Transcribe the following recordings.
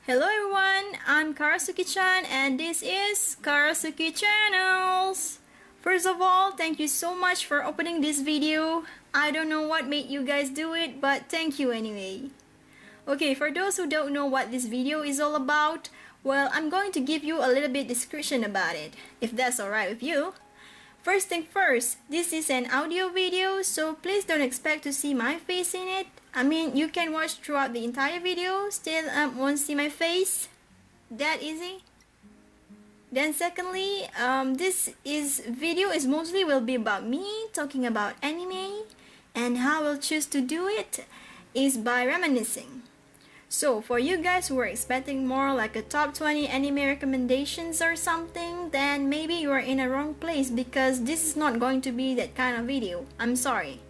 Hello everyone, I'm Karasuki-Chan and this is Karasuki Channels. First of all, thank you so much for opening this video. I don't know what made you guys do it, but thank you anyway. Okay, for those who don't know what this video is all about, well, I'm going to give you a little bit description about it, if that's alright with you. First thing first, this is an audio video, so please don't expect to see my face in it. I mean, you can watch throughout the entire video, still won't see my face. That easy. Then secondly, this video is mostly will be about me talking about anime, and how I'll choose to do it is by reminiscing. So for you guys who are expecting more like a top 20 anime recommendations or something, then maybe you are in a wrong place because this is not going to be that kind of video. I'm sorry.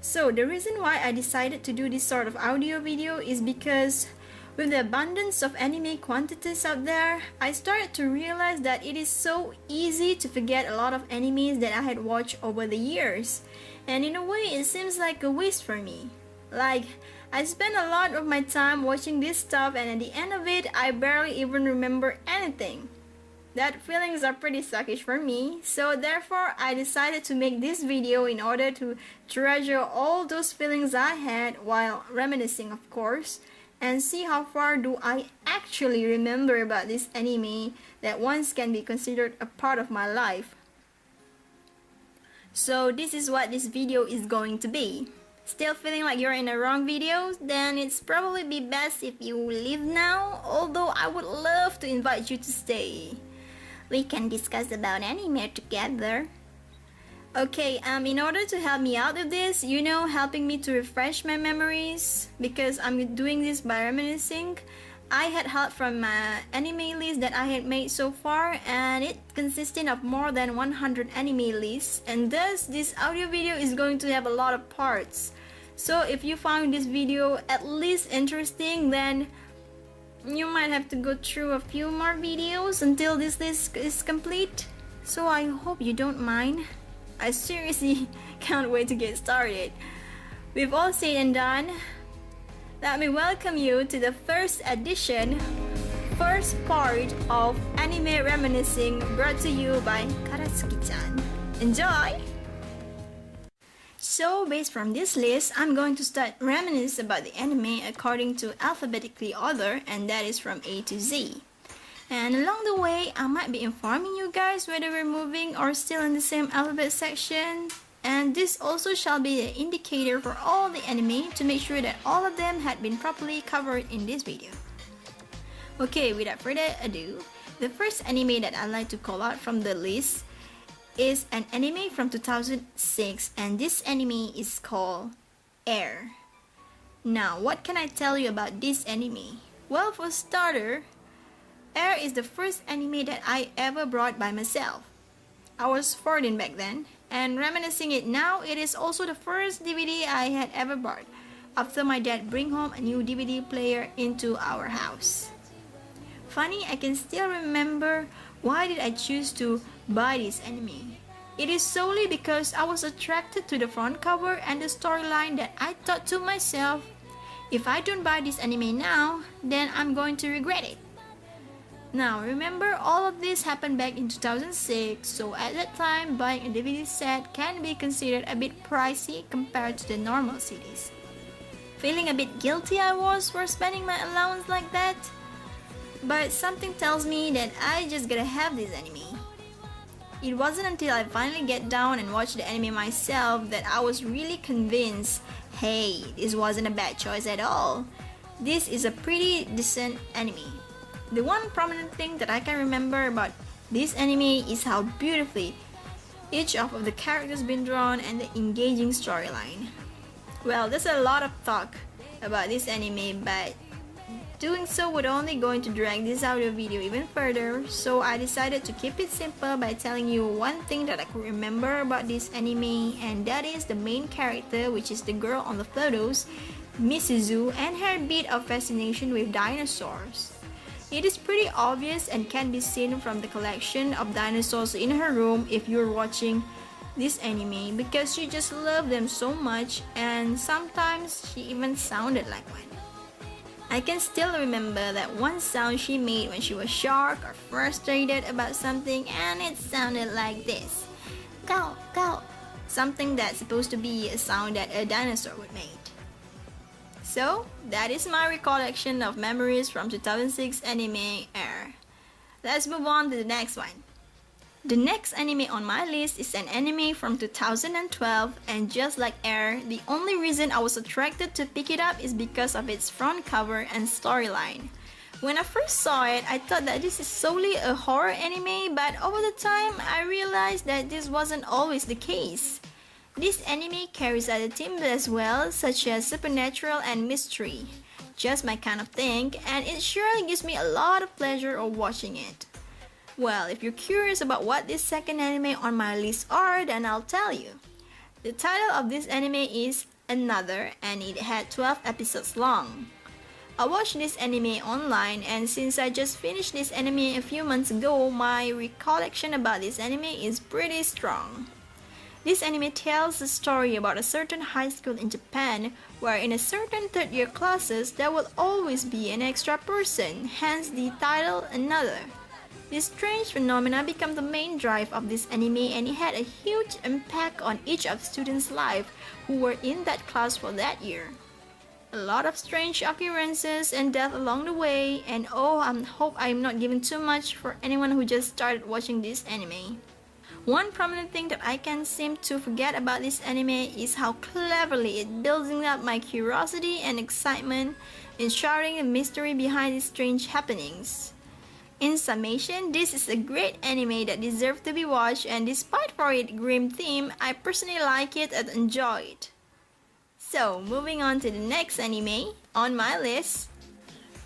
So the reason why I decided to do this sort of audio video is because with the abundance of anime quantities out there, I started to realize that it is so easy to forget a lot of animes that I had watched over the years. And in a way, it seems like a waste for me. Like, I spend a lot of my time watching this stuff and at the end of it, I barely even remember anything. That feelings are pretty suckish for me, so therefore I decided to make this video in order to treasure all those feelings I had while reminiscing, of course, and see how far do I actually remember about this anime that once can be considered a part of my life. So this is what this video is going to be. Still feeling like you're in the wrong video? Then it's probably be best if you leave now, although I would love to invite you to stay. We can discuss about anime together. Okay, in order to help me out with this, helping me to refresh my memories, because I'm doing this by reminiscing, I had help from my anime list that I had made so far, and it consisted of more than 100 anime lists, and thus this audio video is going to have a lot of parts. So if you found this video at least interesting, then you might have to go through a few more videos until this list is complete. So I hope you don't mind. I seriously can't wait to get started. With all said and done, let me welcome you to the first part of Anime Reminiscing, brought to you by Karasuki-Chan. Enjoy! So based from this list, I'm going to start reminisce about the anime according to alphabetically order, and that is from A to Z. And along the way, I might be informing you guys whether we're moving or still in the same alphabet section. And this also shall be the indicator for all the anime to make sure that all of them had been properly covered in this video. Okay, without further ado, the first anime that I'd like to call out from the list is an anime from 2006, and this anime is called Air. Now, what can I tell you about this anime? Well, for starter, Air is the first anime that I ever brought by myself. I was 14 back then, and reminiscing it now, it is also the first DVD I had ever bought after my dad bring home a new DVD player into our house. Funny, I can still remember why did I choose to buy this anime. It is solely because I was attracted to the front cover and the storyline that I thought to myself, if I don't buy this anime now, then I'm going to regret it. Now remember, all of this happened back in 2006, so at that time buying a DVD set can be considered a bit pricey compared to the normal CDs. Feeling a bit guilty I was for spending my allowance like that, but something tells me that I just gotta have this anime. It wasn't until I finally get down and watch the anime myself that I was really convinced, hey, this wasn't a bad choice at all. This is a pretty decent anime. The one prominent thing that I can remember about this anime is how beautifully each of the characters been drawn and the engaging storyline. Well, there's a lot of talk about this anime, but doing so would only going to drag this audio video even further, so I decided to keep it simple by telling you one thing that I could remember about this anime, and that is the main character, which is the girl on the photos, Misuzu, and her bit of fascination with dinosaurs. It is pretty obvious and can be seen from the collection of dinosaurs in her room if you're watching this anime, because she just loved them so much, and sometimes she even sounded like one. I can still remember that one sound she made when she was shocked or frustrated about something, and it sounded like this. Go, go. Something that's supposed to be a sound that a dinosaur would make. So, that is my recollection of memories from 2006 anime era. Let's move on to the next one. The next anime on my list is an anime from 2012, and just like Air, the only reason I was attracted to pick it up is because of its front cover and storyline. When I first saw it, I thought that this is solely a horror anime, but over the time, I realized that this wasn't always the case. This anime carries other themes as well, such as supernatural and mystery. Just my kind of thing, and it surely gives me a lot of pleasure of watching it. Well, if you're curious about what this second anime on my list are, then I'll tell you. The title of this anime is Another, and it had 12 episodes long. I watched this anime online, and since I just finished this anime a few months ago, my recollection about this anime is pretty strong. This anime tells the story about a certain high school in Japan, where in a certain third-year classes there will always be an extra person, hence the title Another. This strange phenomena became the main drive of this anime, and it had a huge impact on each of the students' life who were in that class for that year. A lot of strange occurrences and death along the way, and I hope I'm not giving too much for anyone who just started watching this anime. One prominent thing that I can't seem to forget about this anime is how cleverly it building up my curiosity and excitement in shrouding the mystery behind these strange happenings. In summation, this is a great anime that deserves to be watched, and despite for its grim theme, I personally like it and enjoy it. So, moving on to the next anime on my list.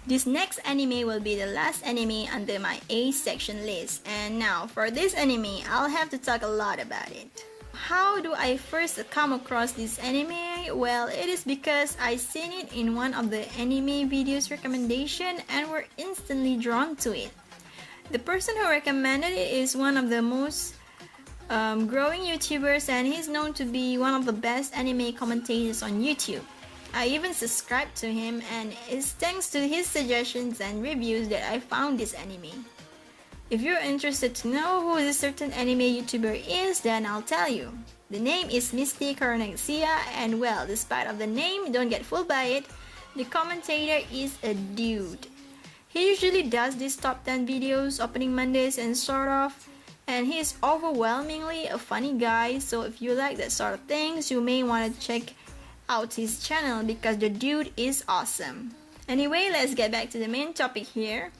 This next anime will be the last anime under my A section list, and now for this anime, I'll have to talk a lot about it. How do I first come across this anime? Well, it is because I seen it in one of the anime videos recommendation and were instantly drawn to it. The person who recommended it is one of the most growing YouTubers, and he's known to be one of the best anime commentators on YouTube. I even subscribed to him, and it's thanks to his suggestions and reviews that I found this anime. If you're interested to know who this certain anime YouTuber is, then I'll tell you. The name is Misty Karasuki-Chan, and well, despite of the name, don't get fooled by it, the commentator is a dude. He usually does these top 10 videos, opening Mondays and sort of, and he is overwhelmingly a funny guy, so if you like that sort of things, you may want to check out his channel because the dude is awesome. Anyway, let's get back to the main topic here.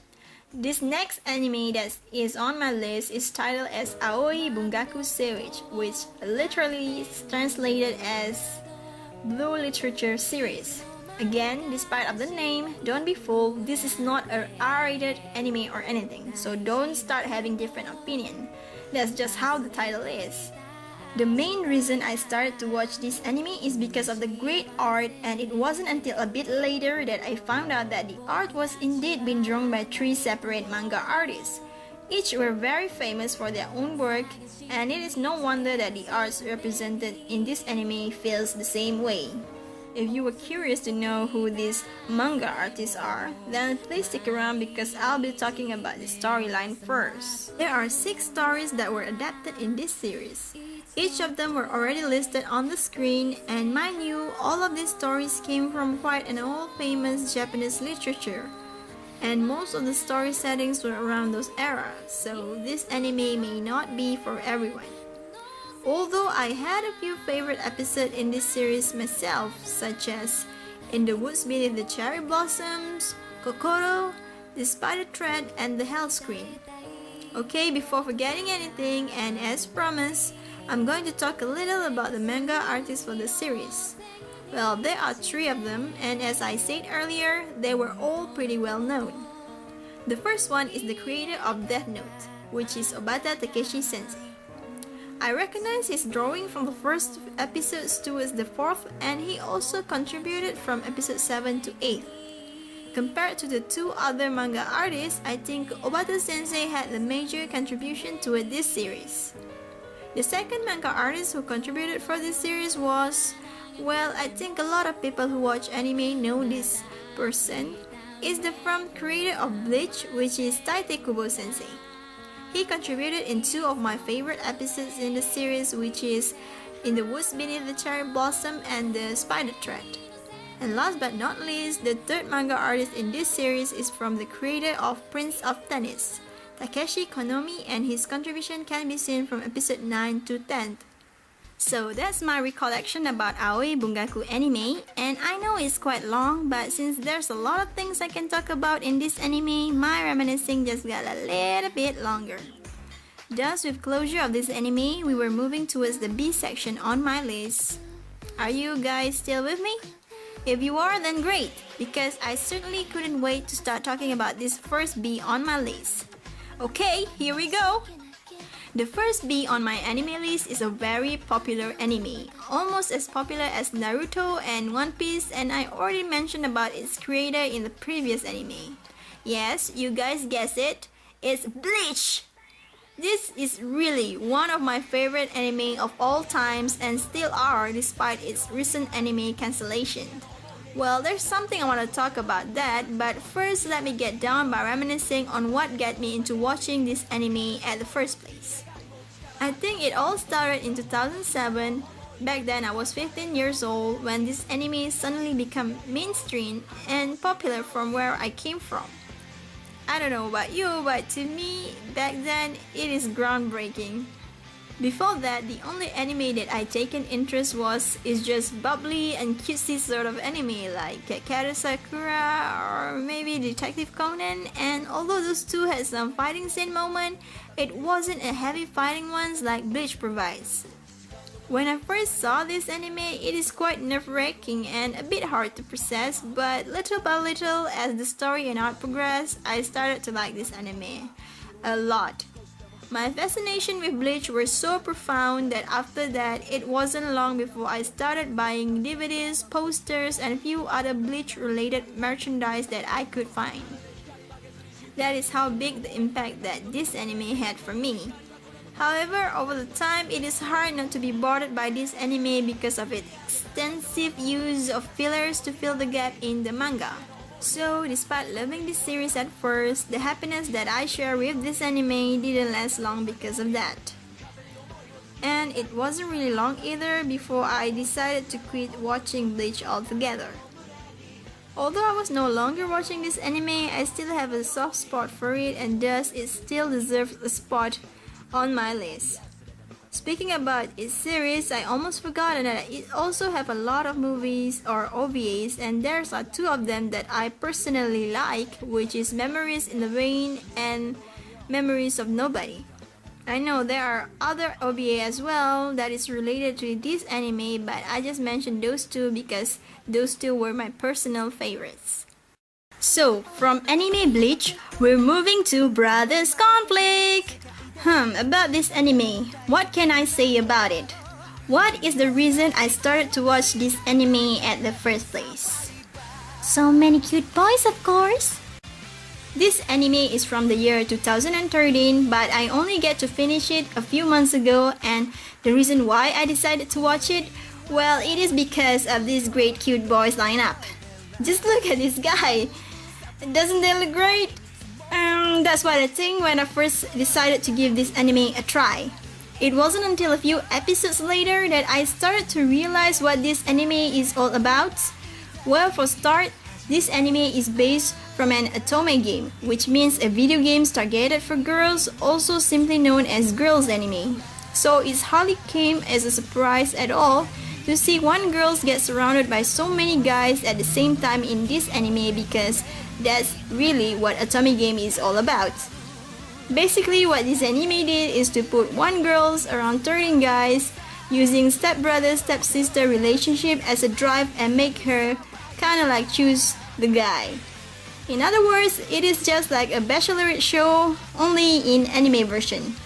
This next anime that is on my list is titled as Aoi Bungaku Series, which literally is translated as Blue Literature Series. Again, despite of the name, don't be fooled, this is not a R-rated anime or anything, so don't start having different opinion. That's just how the title is. The main reason I started to watch this anime is because of the great art, and it wasn't until a bit later that I found out that the art was indeed being drawn by 3 separate manga artists. Each were very famous for their own work, and it is no wonder that the arts represented in this anime feels the same way. If you were curious to know who these manga artists are, then please stick around because I'll be talking about the storyline first. There are 6 stories that were adapted in this series. Each of them were already listed on the screen, and mind you, all of these stories came from quite an old famous Japanese literature. And most of the story settings were around those eras, so this anime may not be for everyone. Although I had a few favorite episodes in this series myself, such as In the Woods Beneath the Cherry Blossoms, Kokoro, The Spider Thread, and The Hell Screen. Okay, before forgetting anything, and as promised, I'm going to talk a little about the manga artists for the series. Well, there are 3 of them, and as I said earlier, they were all pretty well known. The first one is the creator of Death Note, which is Obata Takeshi Sensei. I recognize his drawing from the first episodes towards the 4th, and he also contributed from episode 7 to 8. Compared to the 2 other manga artists, I think Obata Sensei had the major contribution to this series. The second manga artist who contributed for this series was, well, I think a lot of people who watch anime know this person. is from creator of Bleach, which is Taite Kubo Sensei. He contributed in two of my favorite episodes in the series, which is In the Woods Beneath the Cherry Blossom and The Spider Thread. And last but not least, the third manga artist in this series is from the creator of Prince of Tennis, Takeshi Konomi, and his contribution can be seen from episode 9 to 10. So that's my recollection about Aoi Bungaku anime, and I know it's quite long, but since there's a lot of things I can talk about in this anime, my reminiscing just got a little bit longer. Thus, with closure of this anime, we were moving towards the B section on my list. Are you guys still with me? If you are, then great, because I certainly couldn't wait to start talking about this first B on my list. Okay, here we go! The first B on my anime list is a very popular anime, almost as popular as Naruto and One Piece, and I already mentioned about its creator in the previous anime. Yes, you guys guessed it, it's Bleach! This is really one of my favorite anime of all times and still are despite its recent anime cancellation. Well, there's something I want to talk about that, but first let me get down by reminiscing on what got me into watching this anime at the first place. I think it all started in 2007. Back then I was 15 years old when this anime suddenly became mainstream and popular from where I came from. I don't know about you, but to me, back then, it is groundbreaking. Before that, the only anime that I taken interest is just bubbly and cutesy sort of anime like Kakeru Sakura or maybe Detective Conan, and although those two had some fighting scene moment, it wasn't a heavy fighting ones like Bleach provides. When I first saw this anime, it is quite nerve-wracking and a bit hard to process, but little by little, as the story and art progressed, I started to like this anime a lot. My fascination with Bleach was so profound that after that, it wasn't long before I started buying DVDs, posters, and a few other Bleach-related merchandise that I could find. That is how big the impact that this anime had for me. However, over the time, it is hard not to be bothered by this anime because of its extensive use of fillers to fill the gap in the manga. So, despite loving this series at first, the happiness that I share with this anime didn't last long because of that. And it wasn't really long either before I decided to quit watching Bleach altogether. Although I was no longer watching this anime, I still have a soft spot for it, and thus it still deserves a spot on my list. Speaking about its series, I almost forgot that it also have a lot of movies or OVAs, and there's two of them that I personally like, which is Memories in the Rain and Memories of Nobody. I know there are other OVA as well that is related to this anime, but I just mentioned those two because those two were my personal favorites. So, from anime Bleach, we're moving to Brothers Conflict! About this anime, what can I say about it? What is the reason I started to watch this anime at the first place? So many cute boys, of course! This anime is from the year 2013, but I only get to finish it a few months ago, and the reason why I decided to watch it, well, it is because of this great cute boys lineup. Just look at this guy! Doesn't they look great? That's what I think when I first decided to give this anime a try. It wasn't until a few episodes later that I started to realize what this anime is all about. Well, for start, this anime is based from an otome game, which means a video game targeted for girls, also simply known as girls anime. So it hardly came as a surprise at all to see one girl get surrounded by so many guys at the same time in this anime, because that's really what otome game is all about. Basically, what this anime did is to put one girl around 13 guys using stepbrother stepsister relationship as a drive and make her kinda like choose the guy. In other words, it is just like a bachelorette show, only in anime version.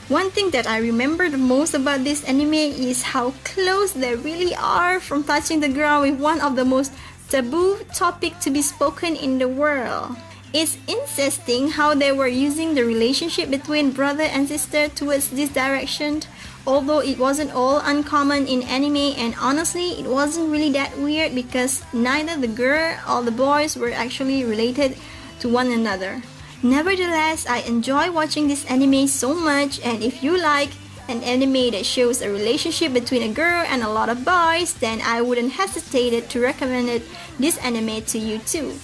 One thing that I remember the most about this anime is how close they really are from touching the ground with one of the most taboo topic to be spoken in the world. It's interesting how they were using the relationship between brother and sister towards this direction, although it wasn't all uncommon in anime, and honestly it wasn't really that weird because neither the girl or the boys were actually related to one another. Nevertheless, I enjoy watching this anime so much, and if you like an anime that shows a relationship between a girl and a lot of boys, then I wouldn't hesitate to recommend this anime to you too.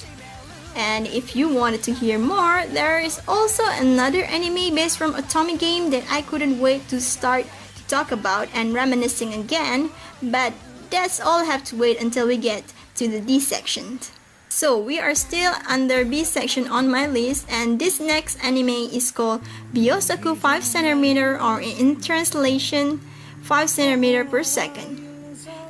And if you wanted to hear more, there is also another anime based from Otome game that I couldn't wait to start to talk about and reminiscing again, but that's all have to wait until we get to the D section. So we are still under B section on my list, and this next anime is called Byosaku 5 cm, or in translation 5 cm per second.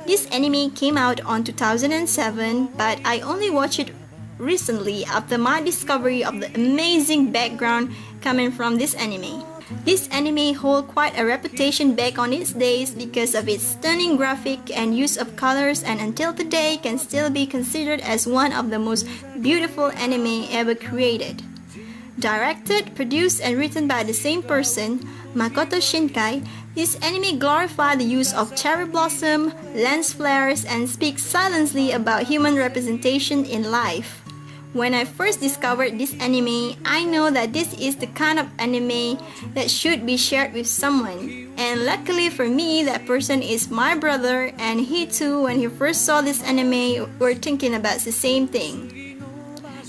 This anime came out on 2007, but I only watched it recently after my discovery of the amazing background coming from this anime. This anime holds quite a reputation back on its days because of its stunning graphic and use of colors, and until today can still be considered as one of the most beautiful anime ever created. Directed, produced, and written by the same person, Makoto Shinkai, this anime glorifies the use of cherry blossom, lens flares, and speaks silently about human representation in life. When I first discovered this anime, I know that this is the kind of anime that should be shared with someone. And luckily for me, that person is my brother, and he too, when he first saw this anime, were thinking about the same thing.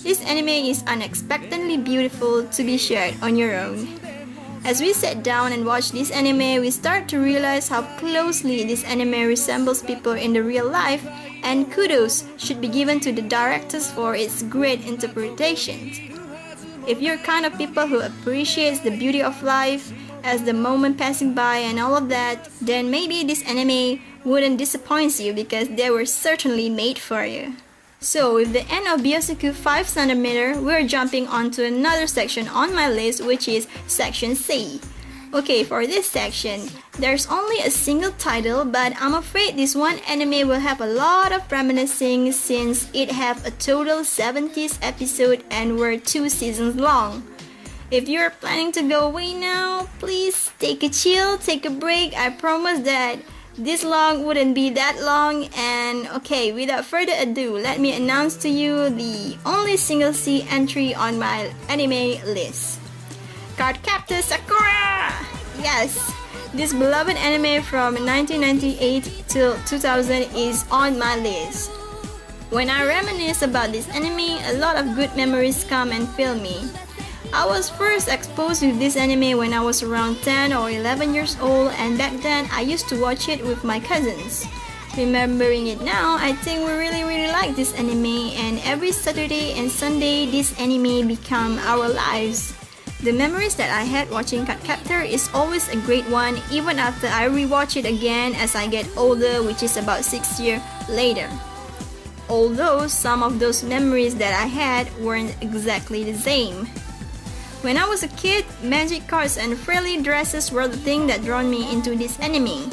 This anime is unexpectedly beautiful to be shared on your own. As we sat down and watched this anime, we start to realize how closely this anime resembles people in the real life, and kudos should be given to the directors for its great interpretations. If you're kind of people who appreciates the beauty of life as the moment passing by and all of that, then maybe this anime wouldn't disappoint you because they were certainly made for you. So with the end of Byosaku 5 cm, we're jumping on to another section on my list, which is section C. Okay, for this section, there's only a single title, but I'm afraid this one anime will have a lot of reminiscing since it have a total 70s episode and were 2 seasons long. If you're planning to go away now, please take a chill, take a break. I promise that this long wouldn't be that long. And okay, without further ado, let me announce to you the only single C entry on my anime list. Cardcaptor Sakura! Yes, this beloved anime from 1998 till 2000 is on my list. When I reminisce about this anime, a lot of good memories come and fill me. I was first exposed to this anime when I was around 10 or 11 years old, and back then I used to watch it with my cousins. Remembering it now, I think we really like this anime, and every Saturday and Sunday this anime become our lives. The memories that I had watching Cardcaptor is always a great one, even after I rewatch it again as I get older, which is about 6 years later. Although some of those memories that I had weren't exactly the same. When I was a kid, magic cards and frilly dresses were the thing that drew me into this anime.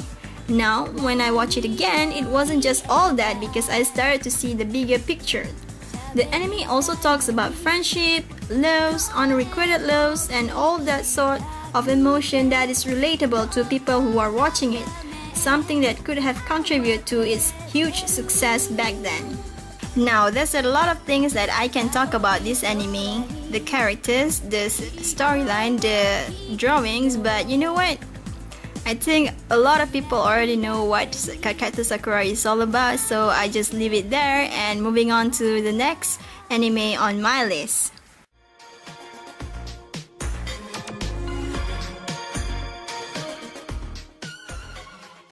Now, when I watch it again, it wasn't just all that because I started to see the bigger picture. The anime also talks about friendship, loves, unrequited loves, and all that sort of emotion that is relatable to people who are watching it, something that could have contributed to its huge success back then. Now, there's a lot of things that I can talk about this anime, the characters, the storyline, the drawings, but you know what? I think a lot of people already know what Cardcaptor Sakura is all about, so I just leave it there and moving on to the next anime on my list.